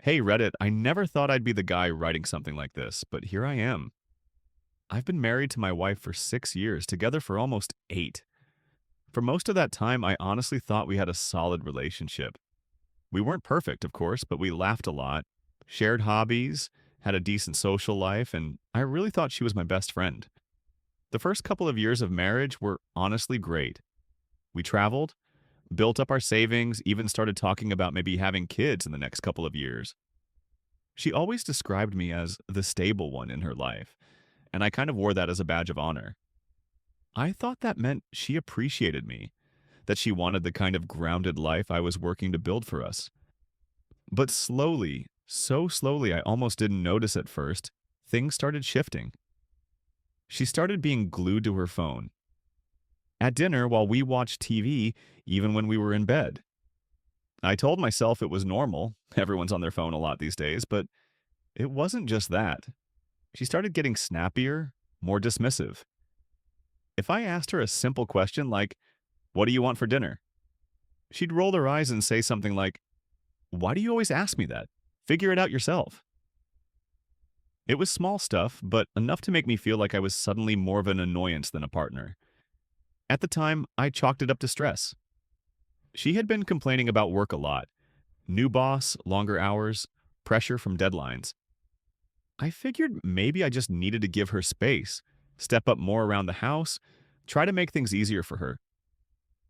Hey Reddit, I never thought I'd be the guy writing something like this, but here I am. I've been married to my wife for 6 years, together for almost 8. For most of that time, I honestly thought we had a solid relationship. We weren't perfect, of course, but we laughed a lot, shared hobbies, had a decent social life, and I really thought she was my best friend. The first couple of years of marriage were honestly great. We traveled, built up our savings, even started talking about maybe having kids in the next couple of years. She always described me as the stable one in her life, and I kind of wore that as a badge of honor. I thought that meant she appreciated me, that she wanted the kind of grounded life I was working to build for us. But slowly, so slowly I almost didn't notice at first, things started shifting. She started being glued to her phone. At dinner, while we watched TV, even when we were in bed. I told myself it was normal. Everyone's on their phone a lot these days, but it wasn't just that. She started getting snappier, more dismissive. If I asked her a simple question like, "What do you want for dinner?" she'd roll her eyes and say something like, "Why do you always ask me that? Figure it out yourself." It was small stuff, but enough to make me feel like I was suddenly more of an annoyance than a partner. At the time, I chalked it up to stress. She had been complaining about work a lot: new boss, longer hours, pressure from deadlines. I figured maybe I just needed to give her space, step up more around the house, try to make things easier for her.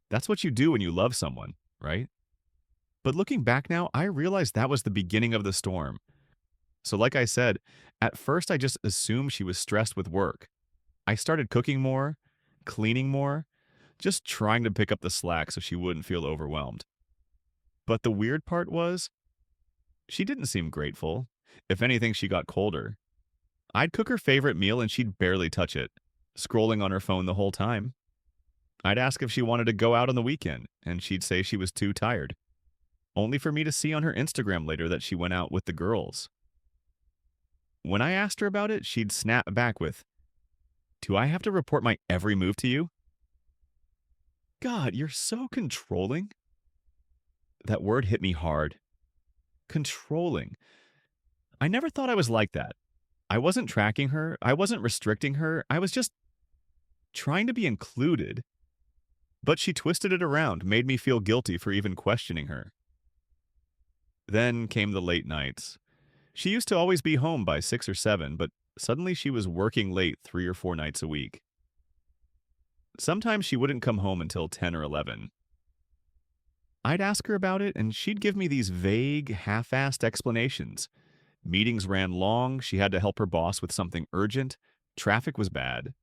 That's what you do when you love someone, right? But looking back now, I realized that was the beginning of the storm. So, like I said, at first I just assumed she was stressed with work. I started cooking more, cleaning more, just trying to pick up the slack so she wouldn't feel overwhelmed. But the weird part was, she didn't seem grateful. If anything, she got colder. I'd cook her favorite meal and she'd barely touch it, scrolling on her phone the whole time. I'd ask if she wanted to go out on the weekend, and she'd say she was too tired, only for me to see on her Instagram later that she went out with the girls. When I asked her about it, she'd snap back with, "Do I have to report my every move to you?" God, you're so controlling. That word hit me hard. Controlling. I never thought I was like that. I wasn't tracking her, I wasn't restricting her, I was just trying to be included. But she twisted it around, made me feel guilty for even questioning her. Then came the late nights. She used to always be home by 6 or 7, but suddenly she was working late 3 or 4 nights a week. Sometimes she wouldn't come home until 10 or 11. I'd ask her about it, and she'd give me these vague, half-assed explanations. Meetings ran long, she had to help her boss with something urgent, traffic was bad.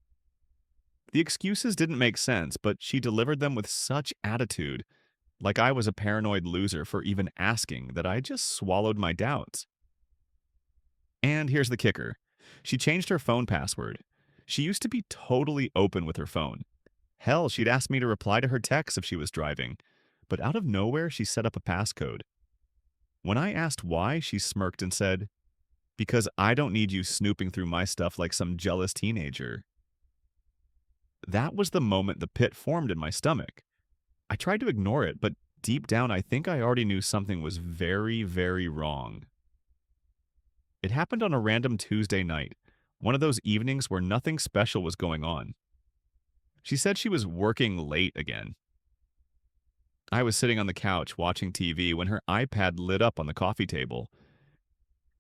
The excuses didn't make sense, but she delivered them with such attitude, like I was a paranoid loser for even asking, that I just swallowed my doubts. And here's the kicker: she changed her phone password. She used to be totally open with her phone. Hell, she'd ask me to reply to her texts if she was driving, but out of nowhere, she set up a passcode. When I asked why, she smirked and said, "Because I don't need you snooping through my stuff like some jealous teenager." That was the moment the pit formed in my stomach. I tried to ignore it, but deep down, I think I already knew something was very, very wrong. It happened on a random Tuesday night, one of those evenings where nothing special was going on. She said she was working late again. I was sitting on the couch watching TV when her iPad lit up on the coffee table.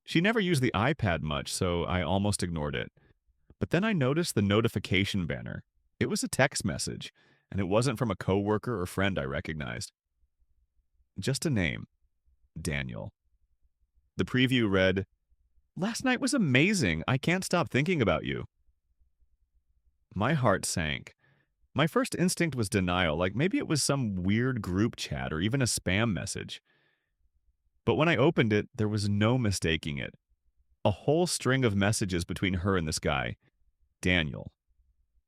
She never used the iPad much, so I almost ignored it. But then I noticed the notification banner. It was a text message, and it wasn't from a coworker or friend I recognized. Just a name: Daniel. The preview read, "Last night was amazing. I can't stop thinking about you." My heart sank. My first instinct was denial, like maybe it was some weird group chat or even a spam message. But when I opened it, there was no mistaking it. A whole string of messages between her and this guy, Daniel.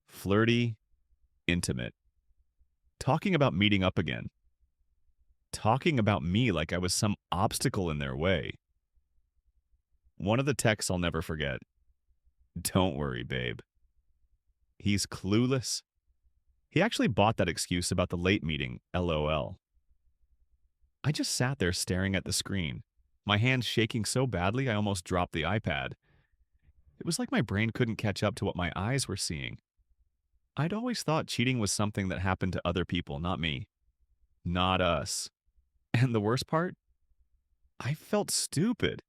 Flirty, intimate. Talking about meeting up again. Talking about me like I was some obstacle in their way. One of the texts I'll never forget: "Don't worry, babe. He's clueless. He actually bought that excuse about the late meeting, LOL." I just sat there staring at the screen. my hands shaking so badly I almost dropped the iPad. It was like my brain couldn't catch up to what my eyes were seeing. I'd always thought cheating was something that happened to other people, not me. Not us. And the worst part? I felt stupid.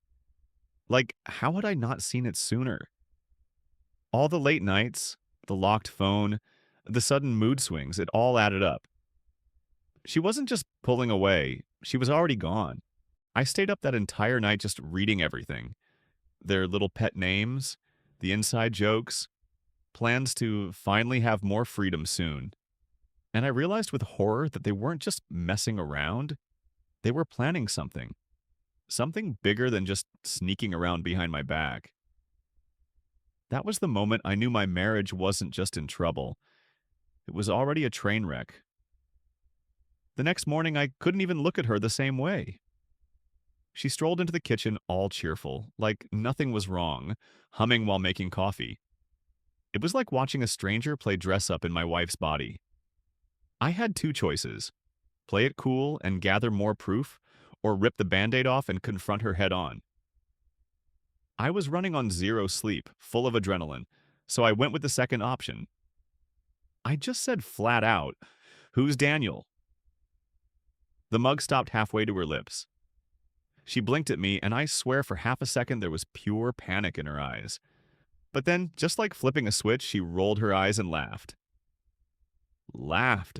Like, how had I not seen it sooner? All the late nights, the locked phone, the sudden mood swings, it all added up. She wasn't just pulling away, she was already gone. I stayed up that entire night just reading everything, their little pet names, the inside jokes, plans to finally have more freedom soon. And I realized with horror that they weren't just messing around, they were planning something. Something bigger than just sneaking around behind my back. That was the moment I knew my marriage wasn't just in trouble. It was already a train wreck. The next morning, I couldn't even look at her the same way. She strolled into the kitchen all cheerful, like nothing was wrong, humming while making coffee. It was like watching a stranger play dress up in my wife's body. I had two choices: play it cool and gather more proof, or rip the band-aid off and confront her head on. I was running on zero sleep, full of adrenaline, so I went with the second option. I just said flat out, "Who's Daniel?" The mug stopped halfway to her lips. She blinked at me, and I swear for half a second there was pure panic in her eyes. But then, just like flipping a switch, she rolled her eyes and laughed. Laughed.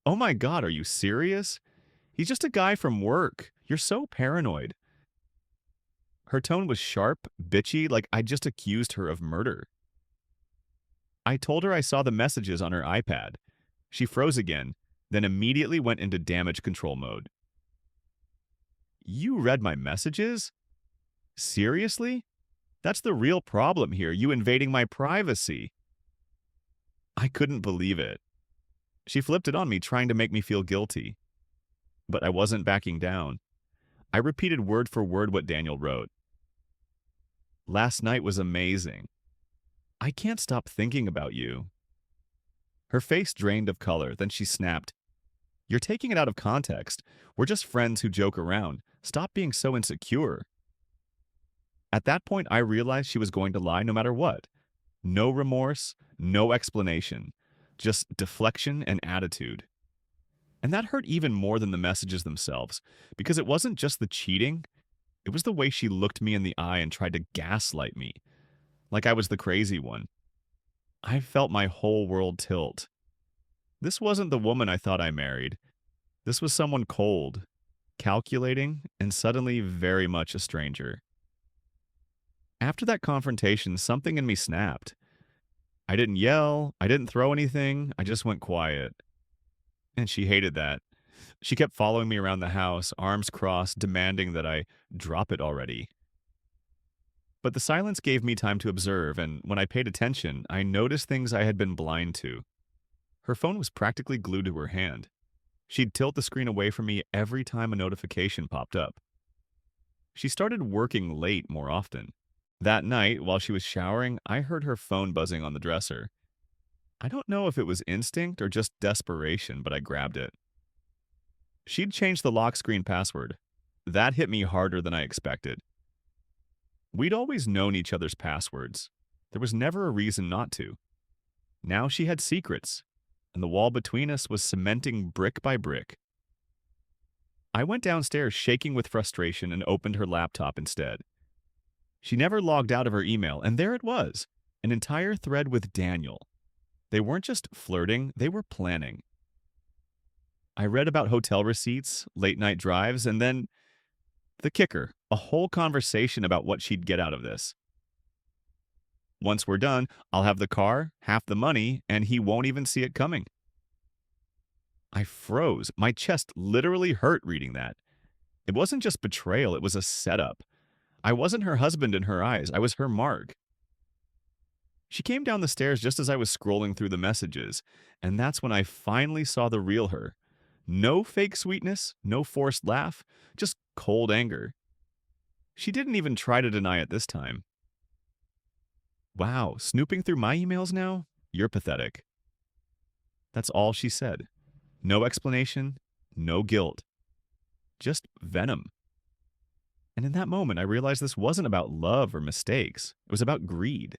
"Oh my God, are you serious? He's just a guy from work. You're so paranoid." Her tone was sharp, bitchy, like I'd just accused her of murder. I told her I saw the messages on her iPad. She froze again, then immediately went into damage control mode. "You read my messages? Seriously? That's the real problem here, you invading my privacy." I couldn't believe it. She flipped it on me, trying to make me feel guilty. But I wasn't backing down. I repeated word for word what Daniel wrote. "Last night was amazing. I can't stop thinking about you." Her face drained of color, then she snapped, "You're taking it out of context. We're just friends who joke around. Stop being so insecure." At that point, I realized she was going to lie no matter what. No remorse, no explanation, just deflection and attitude. And that hurt even more than the messages themselves, because it wasn't just the cheating, it was the way she looked me in the eye and tried to gaslight me, like I was the crazy one. I felt my whole world tilt. This wasn't the woman I thought I married. This was someone cold, calculating, and suddenly very much a stranger. After that confrontation, something in me snapped. I didn't yell, I didn't throw anything, I just went quiet. And she hated that. She kept following me around the house, arms crossed, demanding that I drop it already. But the silence gave me time to observe, and when I paid attention, I noticed things I had been blind to. Her phone was practically glued to her hand. She'd tilt the screen away from me every time a notification popped up. She started working late more often. That night, while she was showering, I heard her phone buzzing on the dresser. I don't know if it was instinct or just desperation, but I grabbed it. She'd changed the lock screen password. That hit me harder than I expected. We'd always known each other's passwords. There was never a reason not to. Now she had secrets, and the wall between us was cementing brick by brick. I went downstairs shaking with frustration and opened her laptop instead. She never logged out of her email, and there it was, an entire thread with Daniel. They weren't just flirting, they were planning. I read about hotel receipts, late-night drives, and then the kicker, a whole conversation about what she'd get out of this. "Once we're done, I'll have the car, half the money, and he won't even see it coming." I froze. My chest literally hurt reading that. It wasn't just betrayal, it was a setup. I wasn't her husband in her eyes, I was her mark. She came down the stairs just as I was scrolling through the messages, and that's when I finally saw the real her. No fake sweetness, no forced laugh, just cold anger. She didn't even try to deny it this time. "Wow, snooping through my emails now? You're pathetic." That's all she said. No explanation, no guilt. Just venom. And in that moment, I realized this wasn't about love or mistakes. It was about greed.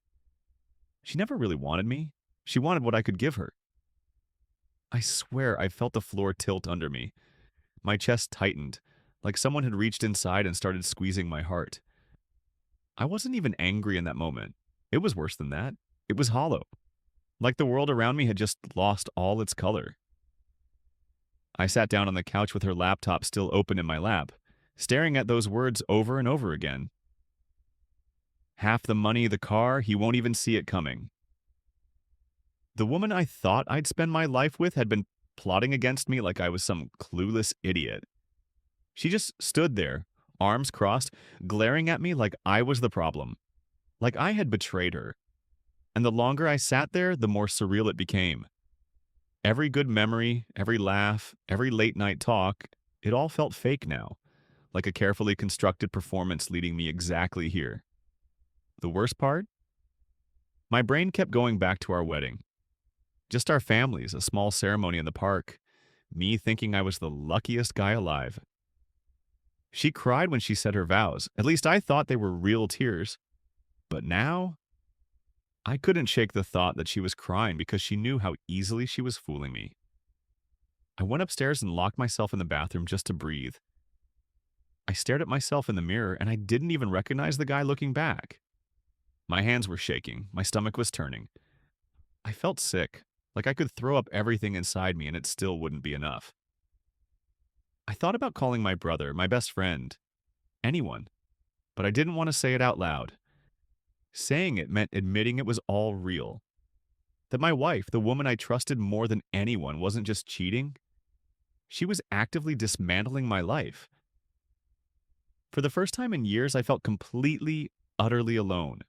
She never really wanted me. She wanted what I could give her. I swear I felt the floor tilt under me. My chest tightened, like someone had reached inside and started squeezing my heart. I wasn't even angry in that moment. It was worse than that. It was hollow, like the world around me had just lost all its color. I sat down on the couch with her laptop still open in my lap, staring at those words over and over again. Half the money, the car, he won't even see it coming. The woman I thought I'd spend my life with had been plotting against me like I was some clueless idiot. She just stood there, arms crossed, glaring at me like I was the problem, like I had betrayed her. And the longer I sat there, the more surreal it became. Every good memory, every laugh, every late night talk, it all felt fake now, like a carefully constructed performance leading me exactly here. The worst part? My brain kept going back to our wedding. Just our families, a small ceremony in the park, me thinking I was the luckiest guy alive. She cried when she said her vows. At least I thought they were real tears. But now, I couldn't shake the thought that she was crying because she knew how easily she was fooling me. I went upstairs and locked myself in the bathroom just to breathe. I stared at myself in the mirror and I didn't even recognize the guy looking back. My hands were shaking. My stomach was turning. I felt sick, like I could throw up everything inside me and it still wouldn't be enough. I thought about calling my brother, my best friend, anyone, but I didn't want to say it out loud. Saying it meant admitting it was all real. That my wife, the woman I trusted more than anyone, wasn't just cheating. She was actively dismantling my life. For the first time in years, I felt completely, utterly alone.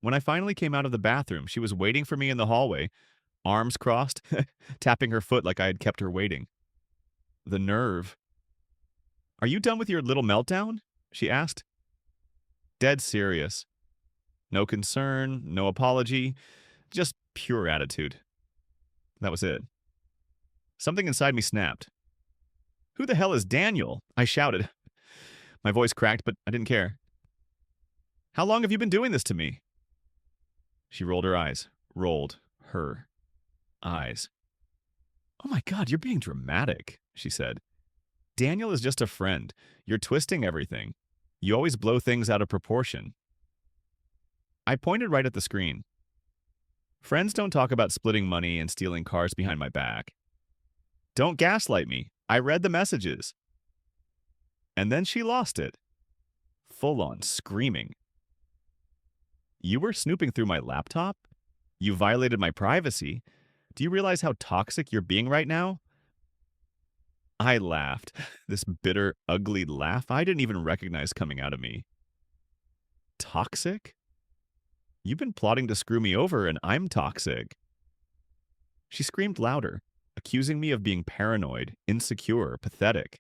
When I finally came out of the bathroom, she was waiting for me in the hallway, arms crossed, tapping her foot like I had kept her waiting. The nerve. "Are you done with your little meltdown?" she asked. Dead serious. No concern, no apology, just pure attitude. That was it. Something inside me snapped. "Who the hell is Daniel?" I shouted. My voice cracked, but I didn't care. "How long have you been doing this to me?" She rolled her eyes. Rolled her eyes. "Oh my God, you're being dramatic," she said. "Daniel is just a friend. You're twisting everything. You always blow things out of proportion." I pointed right at the screen. "Friends don't talk about splitting money and stealing cars behind my back. Don't gaslight me. I read the messages." And then she lost it. Full on screaming. "You were snooping through my laptop? You violated my privacy. Do you realize how toxic you're being right now?" I laughed. This bitter, ugly laugh I didn't even recognize coming out of me. Toxic? You've been plotting to screw me over, and I'm toxic. She screamed louder, accusing me of being paranoid, insecure, pathetic.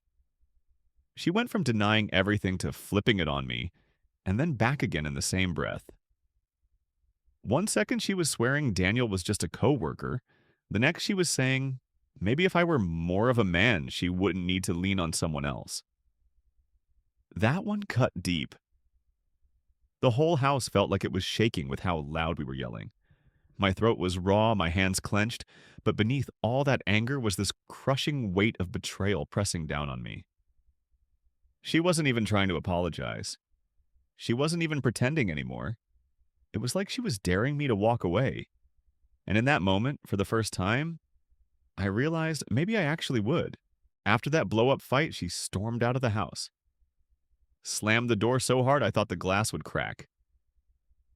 She went from denying everything to flipping it on me, and then back again in the same breath. One second she was swearing Daniel was just a coworker. The next she was saying, maybe if I were more of a man, she wouldn't need to lean on someone else. That one cut deep. The whole house felt like it was shaking with how loud we were yelling. My throat was raw, my hands clenched, but beneath all that anger was this crushing weight of betrayal pressing down on me. She wasn't even trying to apologize. She wasn't even pretending anymore. It was like she was daring me to walk away. And in that moment, for the first time, I realized maybe I actually would. After that blow-up fight, she stormed out of the house. Slammed the door so hard I thought the glass would crack.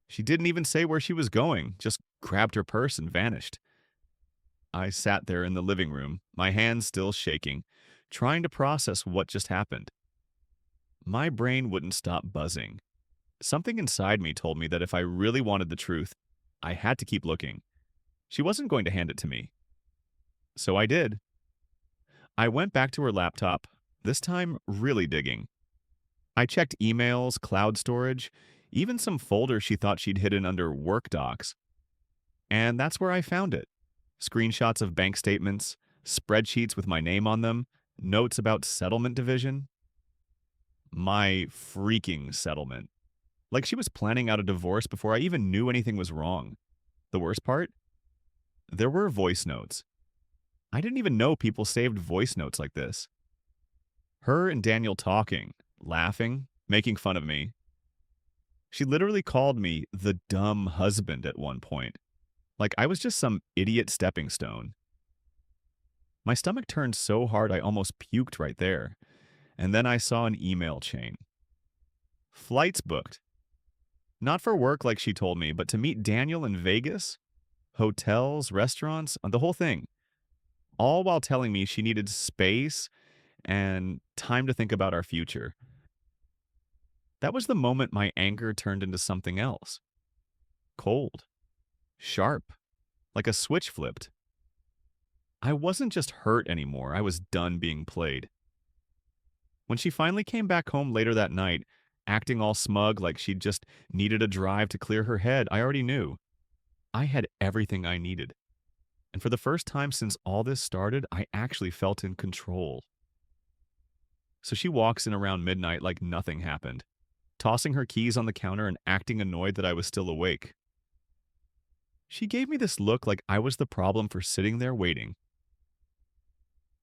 She didn't even say where she was going, just grabbed her purse and vanished. I sat there in the living room, my hands still shaking, trying to process what just happened. My brain wouldn't stop buzzing. Something inside me told me that if I really wanted the truth, I had to keep looking. She wasn't going to hand it to me. So I did. I went back to her laptop, this time really digging. I checked emails, cloud storage, even some folders she thought she'd hidden under work docs. And that's where I found it. Screenshots of bank statements, spreadsheets with my name on them, notes about settlement division. My freaking settlement. Like she was planning out a divorce before I even knew anything was wrong. The worst part? There were voice notes. I didn't even know people saved voice notes like this. Her and Daniel talking, laughing, making fun of me. She literally called me the dumb husband at one point, like I was just some idiot stepping stone. My stomach turned so hard I almost puked right there. And then I saw an email chain. Flights booked. Not for work like she told me, but to meet Daniel in Vegas, hotels, restaurants, the whole thing. All while telling me she needed space and time to think about our future. That was the moment my anger turned into something else. Cold. Sharp. Like a switch flipped. I wasn't just hurt anymore, I was done being played. When she finally came back home later that night, acting all smug like she just needed a drive to clear her head, I already knew. I had everything I needed. And for the first time since all this started, I actually felt in control. So she walks in around midnight like nothing happened, tossing her keys on the counter and acting annoyed that I was still awake. She gave me this look like I was the problem for sitting there waiting.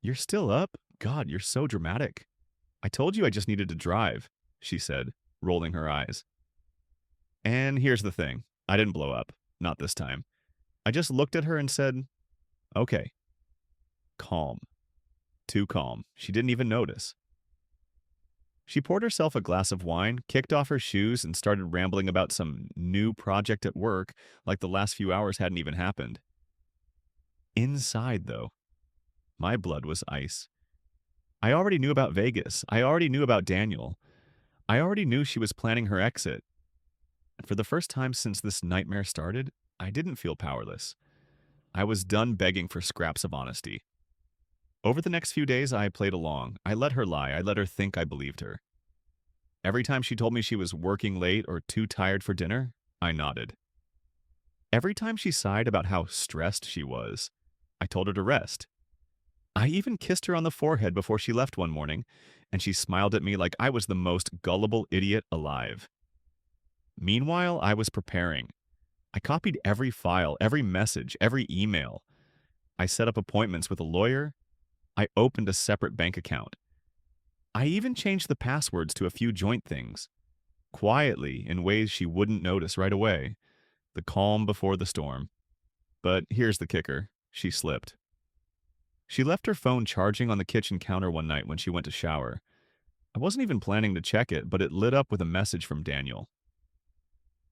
"You're still up? God, you're so dramatic. I told you I just needed to drive," she said, rolling her eyes. And here's the thing. I didn't blow up. Not this time. I just looked at her and said, "Okay." Calm. Too calm. She didn't even notice. She poured herself a glass of wine, kicked off her shoes, and started rambling about some new project at work like the last few hours hadn't even happened. Inside, though, my blood was ice. I already knew about Vegas. I already knew about Daniel. I already knew she was planning her exit. And for the first time since this nightmare started, I didn't feel powerless. I was done begging for scraps of honesty. Over the next few days, I played along. I let her lie. I let her think I believed her. Every time she told me she was working late or too tired for dinner, I nodded. Every time she sighed about how stressed she was, I told her to rest. I even kissed her on the forehead before she left one morning, and she smiled at me like I was the most gullible idiot alive. Meanwhile, I was preparing. I copied every file, every message, every email. I set up appointments with a lawyer. I opened a separate bank account. I even changed the passwords to a few joint things, quietly in ways she wouldn't notice right away. The calm before the storm. But here's the kicker. She slipped. She left her phone charging on the kitchen counter one night when she went to shower. I wasn't even planning to check it, but it lit up with a message from Daniel.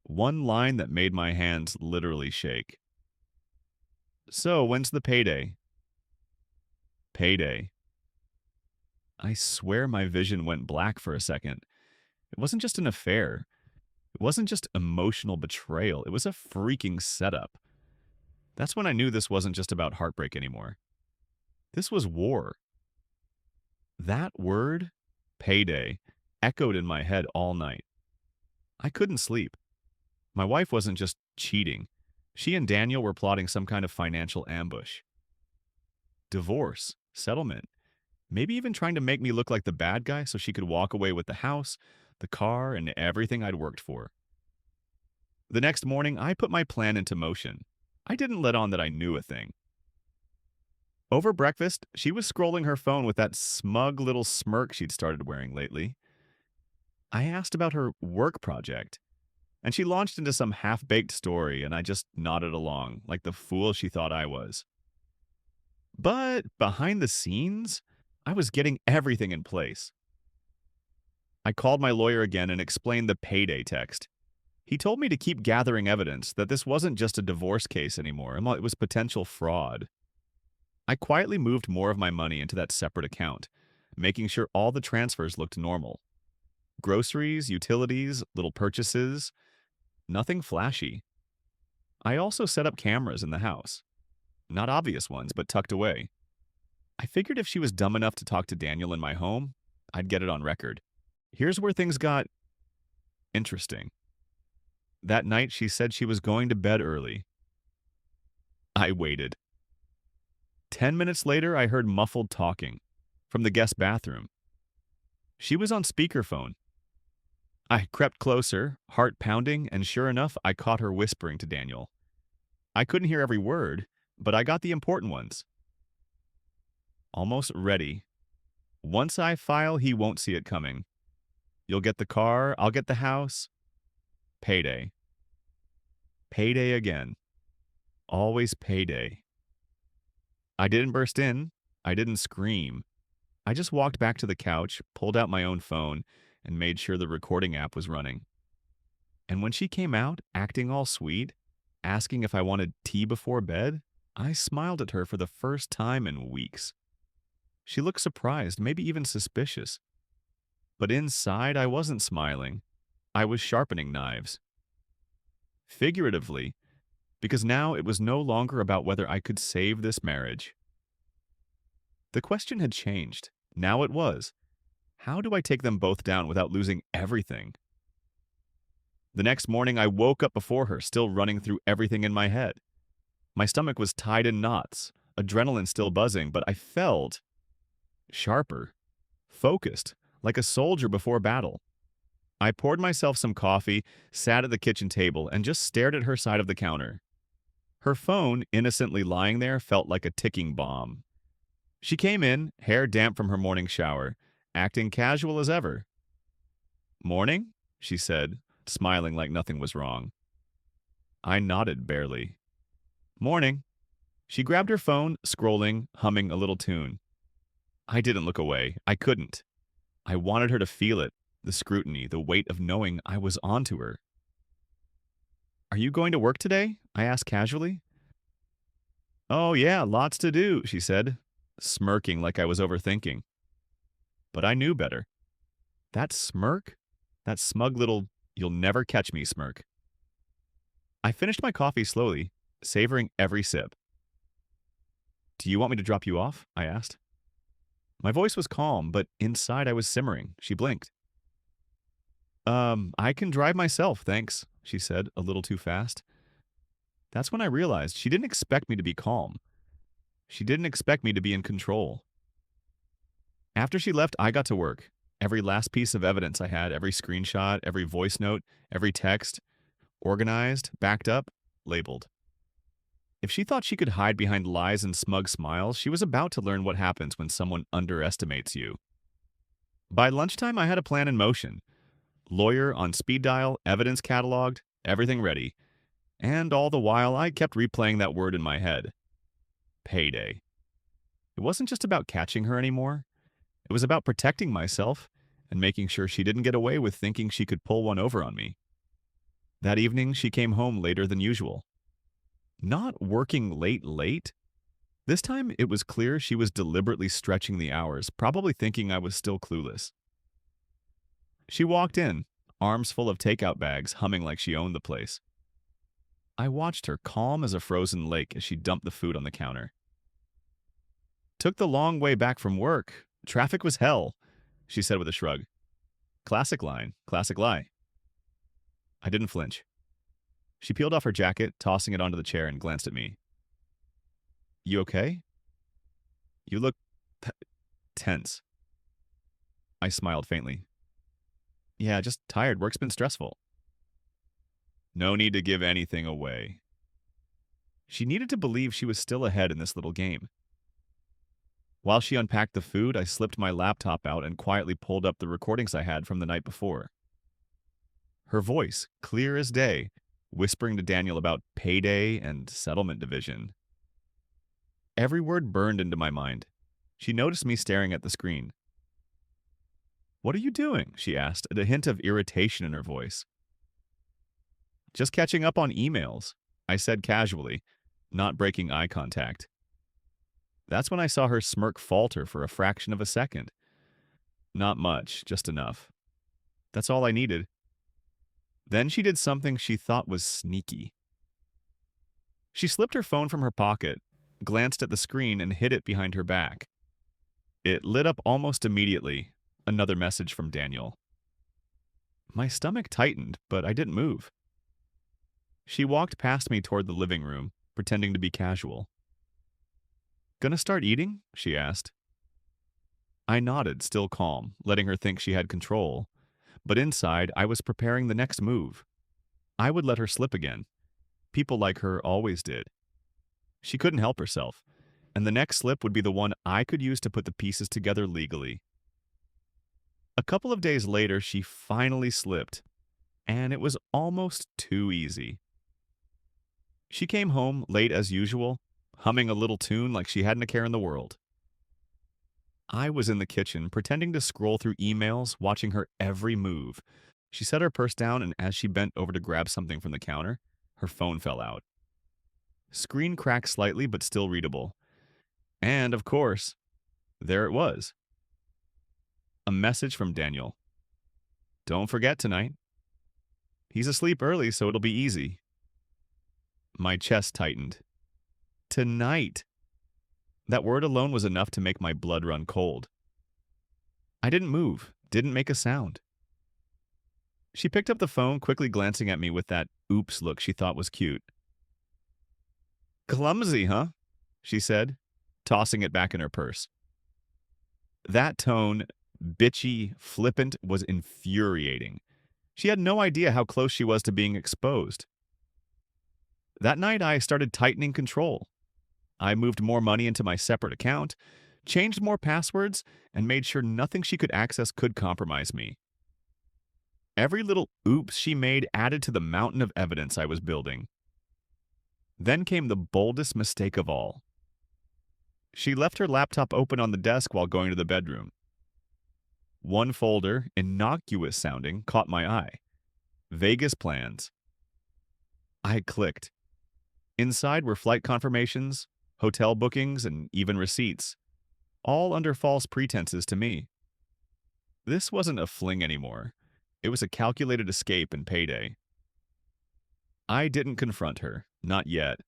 One line that made my hands literally shake. "So, when's the payday?" Payday. I swear my vision went black for a second. It wasn't just an affair. It wasn't just emotional betrayal. It was a freaking setup. That's when I knew this wasn't just about heartbreak anymore. This was war. That word, payday, echoed in my head all night. I couldn't sleep. My wife wasn't just cheating. She and Daniel were plotting some kind of financial ambush. Divorce, settlement, maybe even trying to make me look like the bad guy so she could walk away with the house, the car, and everything I'd worked for. The next morning, I put my plan into motion. I didn't let on that I knew a thing. Over breakfast, she was scrolling her phone with that smug little smirk she'd started wearing lately. I asked about her work project, and she launched into some half-baked story, and I just nodded along, like the fool she thought I was. But behind the scenes, I was getting everything in place. I called my lawyer again and explained the payday text. He told me to keep gathering evidence that this wasn't just a divorce case anymore, it was potential fraud. I quietly moved more of my money into that separate account, making sure all the transfers looked normal. Groceries, utilities, little purchases, nothing flashy. I also set up cameras in the house. Not obvious ones, but tucked away. I figured if she was dumb enough to talk to Daniel in my home, I'd get it on record. Here's where things got interesting. That night, she said she was going to bed early. I waited. 10 minutes later, I heard muffled talking from the guest bathroom. She was on speakerphone. I crept closer, heart pounding, and sure enough, I caught her whispering to Daniel. I couldn't hear every word, but I got the important ones. Almost ready. Once I file, he won't see it coming. You'll get the car, I'll get the house. Payday. Payday again. Always payday. I didn't burst in. I didn't scream. I just walked back to the couch, pulled out my own phone, and made sure the recording app was running. And when she came out, acting all sweet, asking if I wanted tea before bed, I smiled at her for the first time in weeks. She looked surprised, maybe even suspicious. But inside, I wasn't smiling. I was sharpening knives. Figuratively, because now it was no longer about whether I could save this marriage. The question had changed. Now it was, how do I take them both down without losing everything? The next morning, I woke up before her, still running through everything in my head. My stomach was tied in knots, adrenaline still buzzing, but I felt sharper, focused, like a soldier before battle. I poured myself some coffee, sat at the kitchen table, and just stared at her side of the counter. Her phone, innocently lying there, felt like a ticking bomb. She came in, hair damp from her morning shower, acting casual as ever. "Morning?" she said, smiling like nothing was wrong. I nodded barely. "Morning." She grabbed her phone, scrolling, humming a little tune. I didn't look away. I couldn't. I wanted her to feel it, the scrutiny, the weight of knowing I was onto her. "Are you going to work today?" I asked casually. "Oh, yeah, lots to do," she said, smirking like I was overthinking. But I knew better. That smirk? That smug little, you'll never catch me smirk. I finished my coffee slowly, savoring every sip. "Do you want me to drop you off?" I asked. My voice was calm, but inside I was simmering. She blinked. I can drive myself, thanks," she said, a little too fast. That's when I realized she didn't expect me to be calm. She didn't expect me to be in control. After she left, I got to work. Every last piece of evidence I had, every screenshot, every voice note, every text, organized, backed up, labeled. If she thought she could hide behind lies and smug smiles, she was about to learn what happens when someone underestimates you. By lunchtime, I had a plan in motion. Lawyer on speed dial, evidence cataloged, everything ready. And all the while, I kept replaying that word in my head. Payday. It wasn't just about catching her anymore. It was about protecting myself and making sure she didn't get away with thinking she could pull one over on me. That evening, she came home later than usual. Not working late. This time, it was clear she was deliberately stretching the hours, probably thinking I was still clueless. She walked in, arms full of takeout bags, humming like she owned the place. I watched her, calm as a frozen lake, as she dumped the food on the counter. "Took the long way back from work. Traffic was hell," she said with a shrug. Classic line, classic lie. I didn't flinch. She peeled off her jacket, tossing it onto the chair, and glanced at me. "You okay?" "You look tense." I smiled faintly. "Yeah, just tired. Work's been stressful." No need to give anything away. She needed to believe she was still ahead in this little game. While she unpacked the food, I slipped my laptop out and quietly pulled up the recordings I had from the night before. Her voice, clear as day, whispering to Daniel about payday and settlement division. Every word burned into my mind. She noticed me staring at the screen. "What are you doing?" she asked, a hint of irritation in her voice. "Just catching up on emails," I said casually, not breaking eye contact. That's when I saw her smirk falter for a fraction of a second. Not much, just enough. That's all I needed. Then she did something she thought was sneaky. She slipped her phone from her pocket, glanced at the screen, and hid it behind her back. It lit up almost immediately. Another message from Daniel. My stomach tightened, but I didn't move. She walked past me toward the living room, pretending to be casual. "Gonna start eating?" she asked. I nodded, still calm, letting her think she had control. But inside, I was preparing the next move. I would let her slip again. People like her always did. She couldn't help herself. And the next slip would be the one I could use to put the pieces together legally. A couple of days later, she finally slipped, and it was almost too easy. She came home late as usual, humming a little tune like she hadn't a care in the world. I was in the kitchen, pretending to scroll through emails, watching her every move. She set her purse down, and as she bent over to grab something from the counter, her phone fell out. Screen cracked slightly, but still readable. And, of course, there it was. A message from Daniel. Don't forget tonight. He's asleep early, so it'll be easy. My chest tightened. Tonight. That word alone was enough to make my blood run cold. I didn't move, didn't make a sound. She picked up the phone, quickly glancing at me with that oops look she thought was cute. Clumsy, huh? She said, tossing it back in her purse. That tone, bitchy, flippant, was infuriating. She had no idea how close she was to being exposed. That night, I started tightening control. I moved more money into my separate account, changed more passwords, and made sure nothing she could access could compromise me. Every little oops she made added to the mountain of evidence I was building. Then came the boldest mistake of all. She left her laptop open on the desk while going to the bedroom. One folder, innocuous sounding, caught my eye. Vegas plans. I clicked. Inside were flight confirmations, hotel bookings, and even receipts, all under false pretenses to me. This wasn't a fling anymore. It was a calculated escape and payday. I didn't confront her, not yet.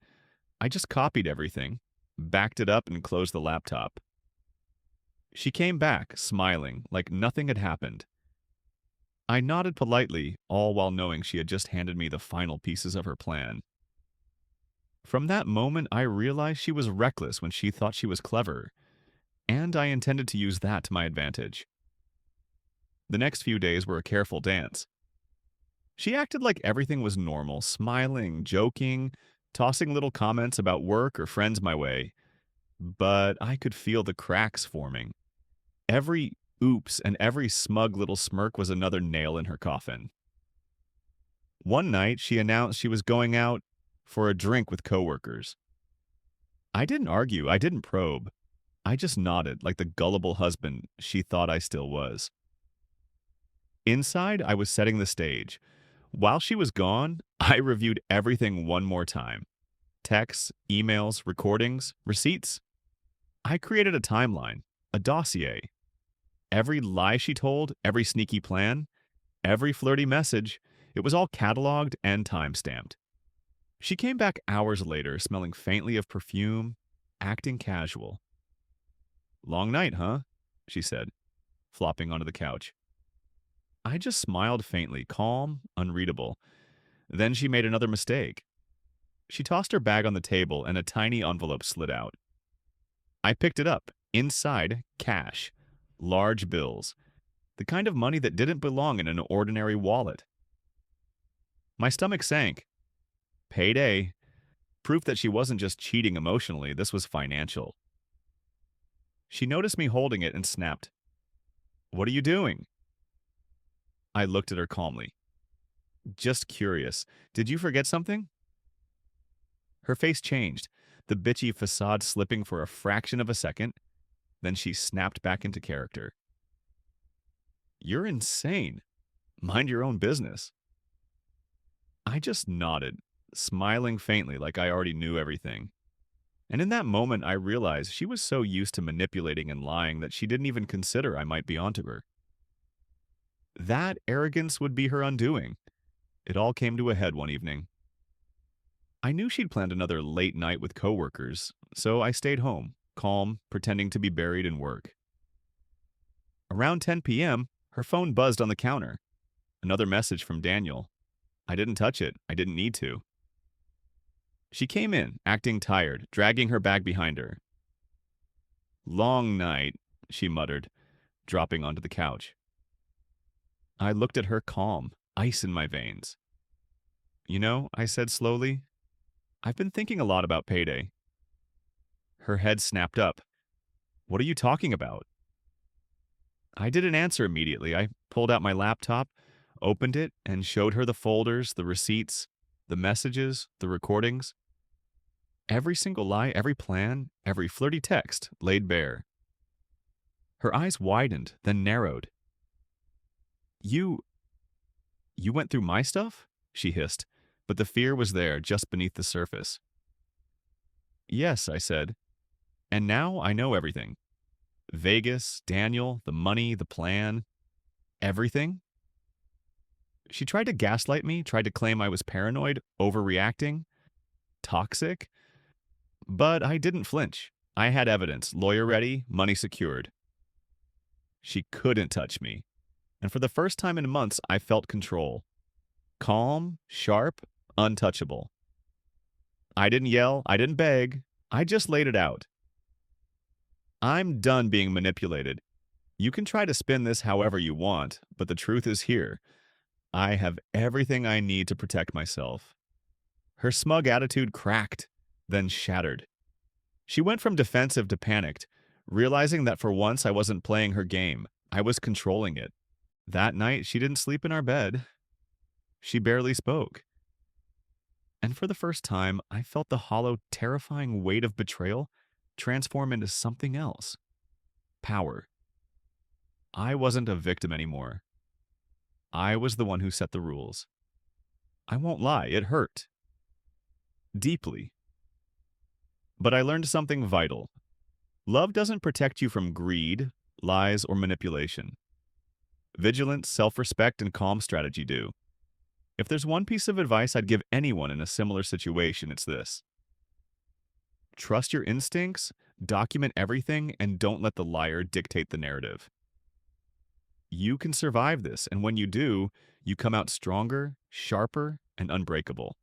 I just copied everything, backed it up, and closed the laptop. She came back, smiling, like nothing had happened. I nodded politely, all while knowing she had just handed me the final pieces of her plan. From that moment, I realized she was reckless when she thought she was clever, and I intended to use that to my advantage. The next few days were a careful dance. She acted like everything was normal, smiling, joking, tossing little comments about work or friends my way. But I could feel the cracks forming. Every oops and every smug little smirk was another nail in her coffin. One night, she announced she was going out for a drink with coworkers. I didn't argue, I didn't probe. I just nodded like the gullible husband she thought I still was. Inside, I was setting the stage. While she was gone, I reviewed everything one more time. Texts, emails, recordings, receipts. I created a timeline, a dossier. Every lie she told, every sneaky plan, every flirty message, it was all cataloged and time-stamped. She came back hours later, smelling faintly of perfume, acting casual. Long night, huh? She said, flopping onto the couch. I just smiled faintly, calm, unreadable. Then she made another mistake. She tossed her bag on the table and a tiny envelope slid out. I picked it up. Inside, cash. Large bills. The kind of money that didn't belong in an ordinary wallet. My stomach sank. Payday. Proof that she wasn't just cheating emotionally, this was financial. She noticed me holding it and snapped. What are you doing? I looked at her calmly. Just curious. Did you forget something? Her face changed, the bitchy facade slipping for a fraction of a second. Then she snapped back into character. You're insane. Mind your own business. I just nodded, smiling faintly like I already knew everything. And in that moment, I realized she was so used to manipulating and lying that she didn't even consider I might be onto her. That arrogance would be her undoing. It all came to a head one evening. I knew she'd planned another late night with coworkers, so I stayed home, calm, pretending to be buried in work. Around 10 p.m., her phone buzzed on the counter. Another message from Daniel. I didn't touch it. I didn't need to. She came in, acting tired, dragging her bag behind her. Long night, she muttered. dropping onto the couch. I looked at her calm, ice in my veins. You know, I said slowly, I've been thinking a lot about Payday. Her head snapped up. What are you talking about? I didn't answer immediately. I pulled out my laptop, opened it, and showed her the folders, the receipts, the messages, the recordings. Every single lie, every plan, every flirty text laid bare. Her eyes widened, then narrowed. You You went through my stuff? She hissed, but the fear was there, just beneath the surface. Yes, I said. And now I know everything. Vegas, Daniel, the money, the plan, everything. She tried to gaslight me, tried to claim I was paranoid, overreacting, toxic. But I didn't flinch. I had evidence, lawyer ready, money secured. She couldn't touch me. And for the first time in months, I felt control. Calm, sharp, untouchable. I didn't yell, I didn't beg, I just laid it out. I'm done being manipulated. You can try to spin this however you want, but the truth is here. I have everything I need to protect myself. Her smug attitude cracked, then shattered. She went from defensive to panicked, realizing that for once I wasn't playing her game. I was controlling it. That night, she didn't sleep in our bed. She barely spoke. And for the first time, I felt the hollow, terrifying weight of betrayal transform into something else. Power. I wasn't a victim anymore. I was the one who set the rules. I won't lie, it hurt. Deeply. But I learned something vital. Love doesn't protect you from greed, lies, or manipulation. Vigilance, self-respect, and calm strategy do. If there's one piece of advice I'd give anyone in a similar situation, it's this. Trust your instincts, document everything, and don't let the liar dictate the narrative. You can survive this, and when you do, you come out stronger, sharper, and unbreakable.